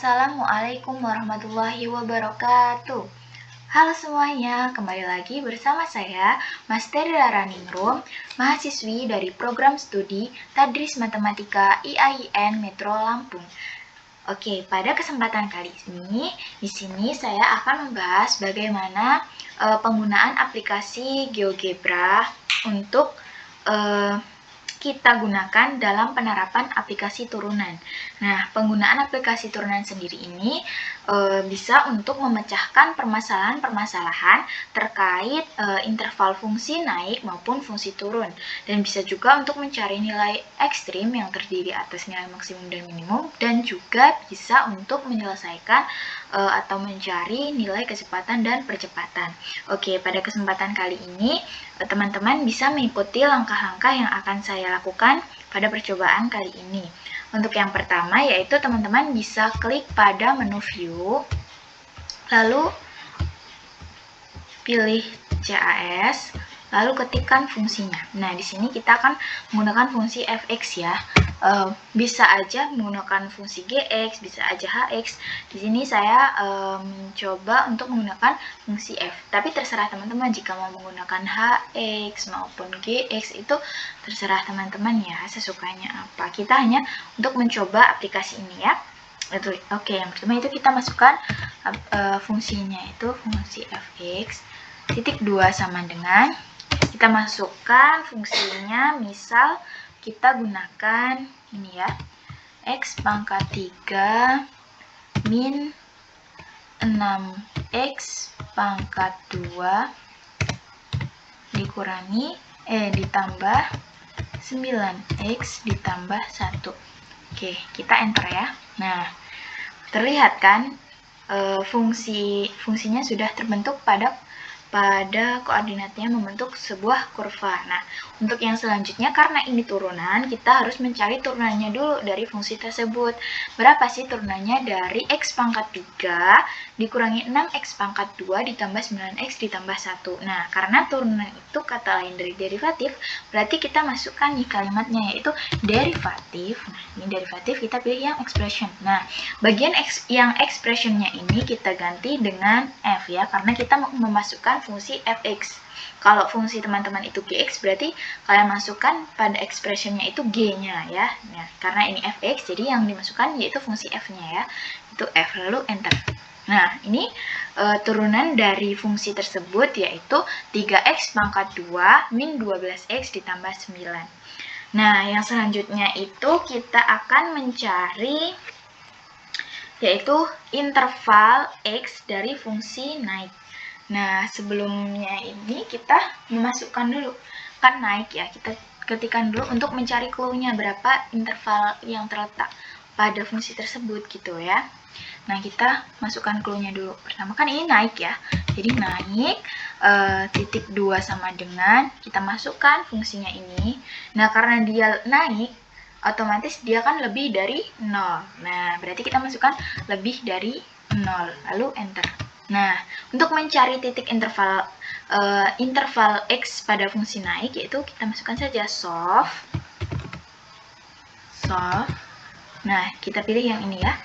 Assalamualaikum warahmatullahi wabarakatuh. Halo semuanya, kembali lagi bersama saya, Mas Teridara Ningrum, mahasiswi dari program studi Tadris Matematika IAIN Metro Lampung. Oke, pada kesempatan kali ini, di sini saya akan membahas bagaimana penggunaan aplikasi GeoGebra untuk kita gunakan dalam penerapan aplikasi turunan. Nah, penggunaan aplikasi turunan sendiri ini bisa untuk memecahkan permasalahan-permasalahan terkait interval fungsi naik maupun fungsi turun. Dan bisa juga untuk mencari nilai ekstrim yang terdiri atas nilai maksimum dan minimum, dan juga bisa untuk menyelesaikan atau mencari nilai kecepatan dan percepatan. Oke, pada kesempatan kali ini teman-teman bisa mengikuti langkah-langkah yang akan saya lakukan pada percobaan kali ini. Untuk yang pertama yaitu teman-teman bisa klik pada menu view, lalu pilih CAS, lalu ketikkan fungsinya. Nah, di sini kita akan menggunakan fungsi fx ya. Bisa aja menggunakan fungsi gx, bisa aja hx. Di sini saya mencoba untuk menggunakan fungsi f. Tapi terserah teman-teman jika mau menggunakan hx maupun gx, itu terserah teman-teman ya, sesukanya apa. Kita hanya untuk mencoba aplikasi ini ya. Oke, yang pertama itu kita masukkan fungsinya itu fungsi fx titik 2 sama dengan, kita masukkan fungsinya, misal kita gunakan ini ya, x pangkat 3 min 6x pangkat 2 dikurangi ditambah 9x ditambah 1. Oke, kita enter ya. Nah, terlihat kan fungsinya sudah terbentuk pada koordinatnya membentuk sebuah kurva. Nah, untuk yang selanjutnya, karena ini turunan, kita harus mencari turunannya dulu dari fungsi tersebut. Berapa sih turunannya dari x pangkat 3 dikurangi 6x pangkat 2 ditambah 9x ditambah 1. Nah, karena turunan itu kata lain dari derivatif, berarti kita masukkan nih kalimatnya, yaitu derivatif. Nah, ini derivatif, kita pilih yang expression. Nah, bagian yang expressionnya ini kita ganti dengan f ya, karena kita memasukkan fungsi fx. Kalau fungsi teman-teman itu gx, berarti kalian masukkan pada expressionnya itu g-nya ya. Nah, karena ini fx, jadi yang dimasukkan yaitu fungsi f-nya ya. Itu f, lalu enter. Nah, ini turunan dari fungsi tersebut yaitu 3x pangkat 2 min 12x ditambah 9. Nah, yang selanjutnya itu kita akan mencari yaitu interval x dari fungsi naik. Nah, sebelumnya ini kita memasukkan dulu, kan naik ya, kita ketikkan dulu untuk mencari clue-nya berapa interval yang terletak pada fungsi tersebut gitu ya. Nah, kita masukkan clue-nya dulu. Pertama kan ini naik ya, jadi naik titik 2 sama dengan, kita masukkan fungsinya ini. Nah, karena dia naik, otomatis dia kan lebih dari 0. Nah, berarti kita masukkan lebih dari 0, lalu enter. Nah, untuk mencari titik interval x pada fungsi naik, yaitu kita masukkan saja solve. Nah, kita pilih yang ini ya.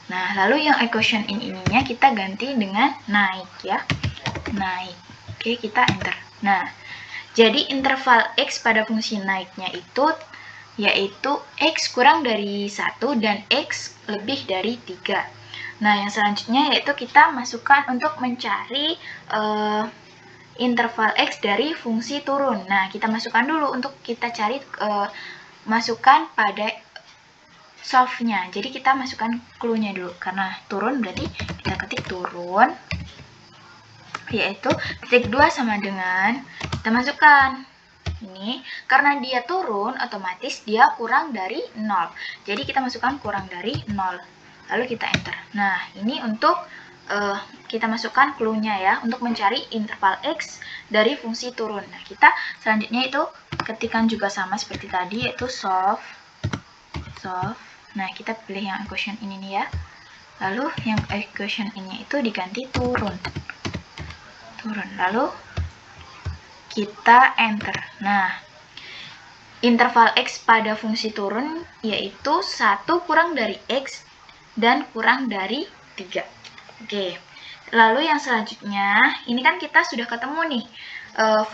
Nah, lalu yang equation ininya kita ganti dengan naik ya. Naik. Oke, kita enter. Nah, jadi interval x pada fungsi naiknya itu yaitu x kurang dari 1 dan x lebih dari 3. Nah, yang selanjutnya yaitu kita masukkan untuk mencari interval x dari fungsi turun. Nah, kita masukkan dulu untuk kita cari masukkan pada solve-nya. Jadi kita masukkan clue-nya dulu. Karena turun berarti kita ketik turun, yaitu titik 2 sama dengan, kita masukkan ini, karena dia turun otomatis dia kurang dari 0. Jadi kita masukkan kurang dari 0. Lalu kita enter. Nah, ini untuk kita masukkan clue-nya ya, untuk mencari interval x dari fungsi turun. Nah, kita selanjutnya itu ketikkan juga sama seperti tadi, yaitu solve. Nah, kita pilih yang equation ini nih ya. Lalu yang equation ini itu diganti turun. Lalu kita enter. Nah, interval x pada fungsi turun yaitu 1 kurang dari x dan kurang dari 3. Oke, lalu yang selanjutnya, ini kan kita sudah ketemu nih,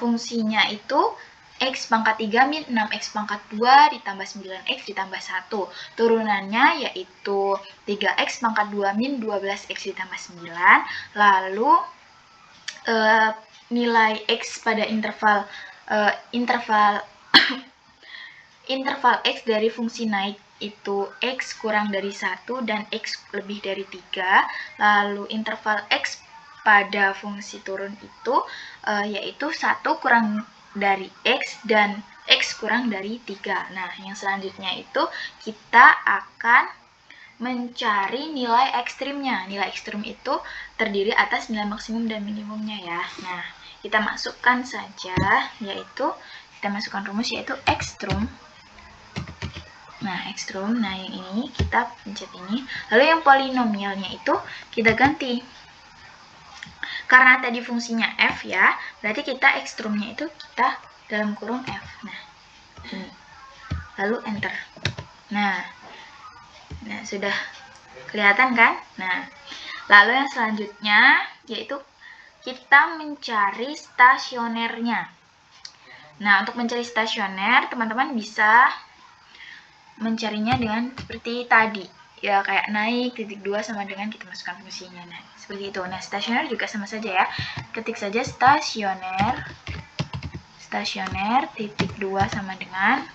fungsinya itu X pangkat 3 min 6X pangkat 2 ditambah 9X ditambah 1. Turunannya yaitu 3X pangkat 2 min 12X ditambah 9. Lalu nilai X pada interval interval X dari fungsi naik itu X kurang dari 1 dan X lebih dari 3. Lalu interval X pada fungsi turun itu yaitu 1 kurang dari X dan X kurang dari 3. Nah, yang selanjutnya itu kita akan mencari nilai ekstrimnya. Nilai ekstrim itu terdiri atas nilai maksimum dan minimumnya ya. Nah, kita masukkan saja, yaitu kita masukkan rumus yaitu ekstrim. Nah, ekstrim, nah yang ini kita pencet ini. Lalu yang polinomialnya itu kita ganti. Karena tadi fungsinya f ya, berarti kita ekstrumnya itu kita dalam kurung f. Nah, ini. Lalu enter. Nah, sudah kelihatan kan? Nah, lalu yang selanjutnya yaitu kita mencari stasionernya. Nah, untuk mencari stasioner, teman-teman bisa mencarinya dengan seperti tadi. Ya, kayak naik, titik 2 sama dengan kita masukkan fungsinya. Nah, seperti itu. Nah, stasioner juga sama saja ya. Ketik saja stasioner titik 2 sama dengan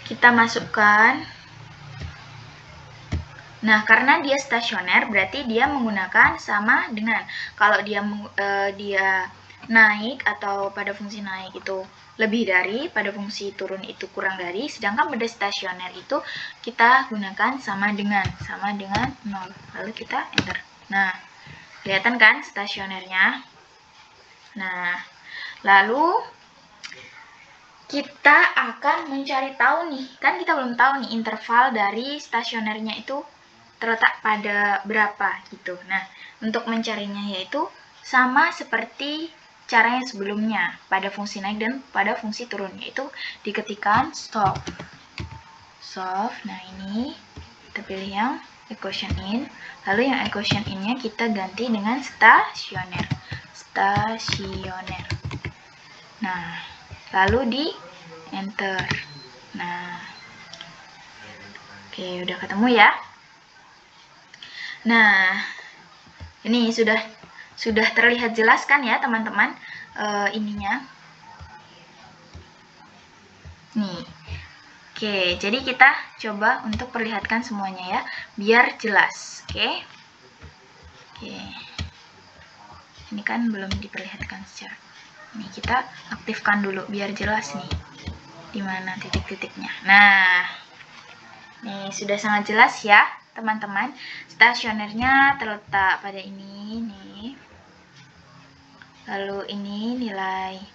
kita masukkan. Nah, karena dia stasioner berarti dia menggunakan sama dengan. Kalau dia naik atau pada fungsi naik itu lebih dari, pada fungsi turun itu kurang dari, sedangkan pada stasioner itu kita gunakan sama dengan 0. Lalu kita enter. Nah, kelihatan kan stasionernya? Nah, lalu kita akan mencari tahu nih, kan kita belum tahu nih interval dari stasionernya itu terletak pada berapa gitu. Nah, untuk mencarinya yaitu sama seperti cara yang sebelumnya pada fungsi naik dan pada fungsi turun, yaitu diketikkan solve. Nah, ini kita pilih yang equation in, lalu yang equation in-nya kita ganti dengan stasioner. Nah, lalu di enter. Nah, oke, udah ketemu ya. Nah, ini sudah terlihat jelas kan ya teman-teman, ininya. Nih. Oke, jadi kita coba untuk perlihatkan semuanya ya, biar jelas. Oke. Ini kan belum diperlihatkan secara. Ini kita aktifkan dulu biar jelas nih di mana titik-titiknya. Nah, nih sudah sangat jelas ya teman-teman. Stasionernya terletak pada ini nih. Lalu ini nilainya.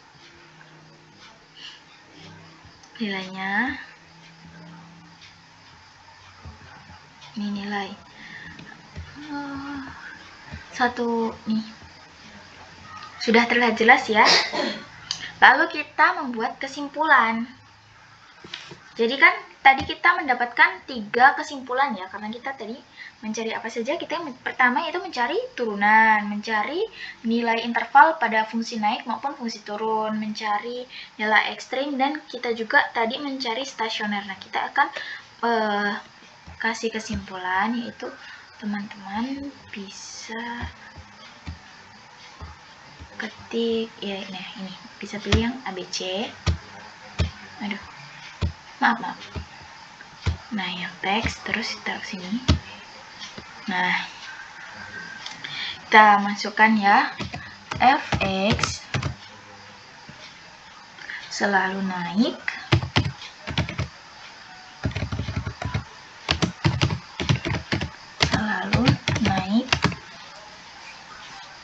Ini nilai 1 nih. Sudah terlihat jelas ya. Lalu kita membuat kesimpulan. Jadi kan tadi kita mendapatkan 3 kesimpulan ya, karena kita tadi mencari apa saja. Kita yang pertama yaitu mencari turunan, mencari nilai interval pada fungsi naik maupun fungsi turun, mencari nilai ekstrim, dan kita juga tadi mencari stasioner. Nah, kita akan kasih kesimpulan, yaitu teman-teman bisa ketik ya. Nah, ini bisa pilih yang ABC. Aduh, maaf. Nah, yang teks terus kita ke sini. Nah, kita masukkan ya, fx selalu naik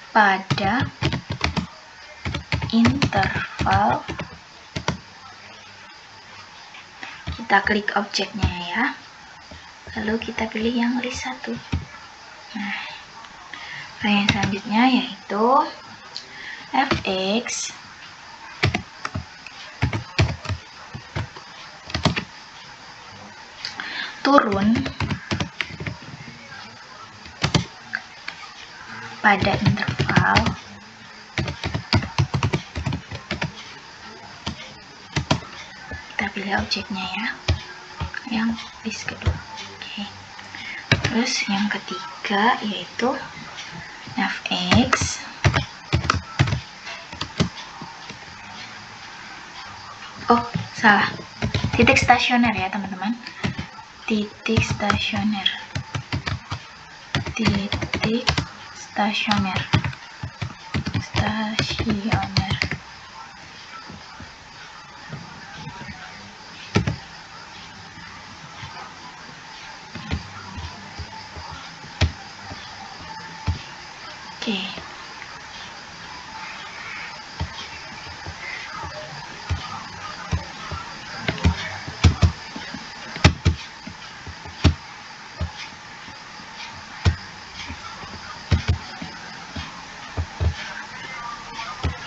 pada interval. Kita klik objeknya ya, lalu kita pilih yang list 1. Nah, yang selanjutnya yaitu fx turun pada interval kita pilih objeknya ya, yang list kedua. Oke. Terus yang ketiga yaitu fx salah, titik stasioner ya teman-teman, titik stasioner.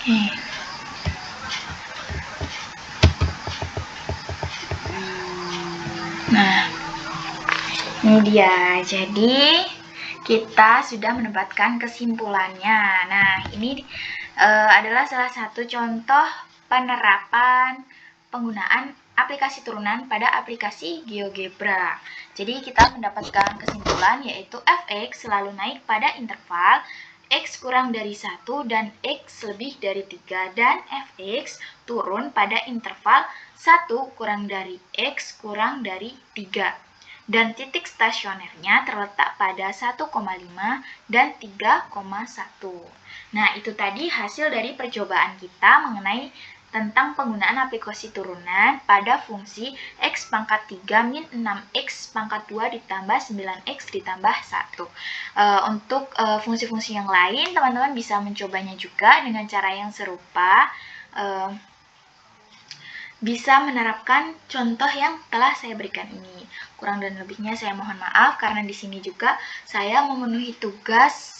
Oke. Nah, ini dia. Jadi kita sudah mendapatkan kesimpulannya. Nah, ini adalah salah satu contoh penerapan penggunaan aplikasi turunan pada aplikasi GeoGebra. Jadi kita mendapatkan kesimpulan yaitu fx selalu naik pada interval x kurang dari 1 dan x lebih dari 3, dan fx turun pada interval 1 kurang dari x kurang dari 3. Dan titik stasionernya terletak pada 1,5 dan 3,1. Nah, itu tadi hasil dari percobaan kita mengenai tentang penggunaan aplikasi turunan pada fungsi x pangkat 3 min 6x pangkat 2 ditambah 9x ditambah 1. Untuk fungsi-fungsi yang lain, teman-teman bisa mencobanya juga dengan cara yang serupa. Bisa menerapkan contoh yang telah saya berikan ini. Kurang dan lebihnya saya mohon maaf karena di sini juga saya memenuhi tugas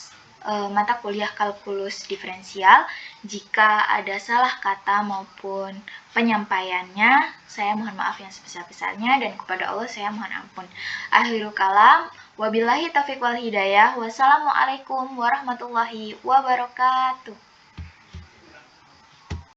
mata kuliah kalkulus diferensial. Jika ada salah kata maupun penyampaiannya, saya mohon maaf yang sebesar-besarnya, dan kepada Allah saya mohon ampun. Akhirul kalam, wabillahi taufiq wal hidayah. Wassalamualaikum warahmatullahi wabarakatuh.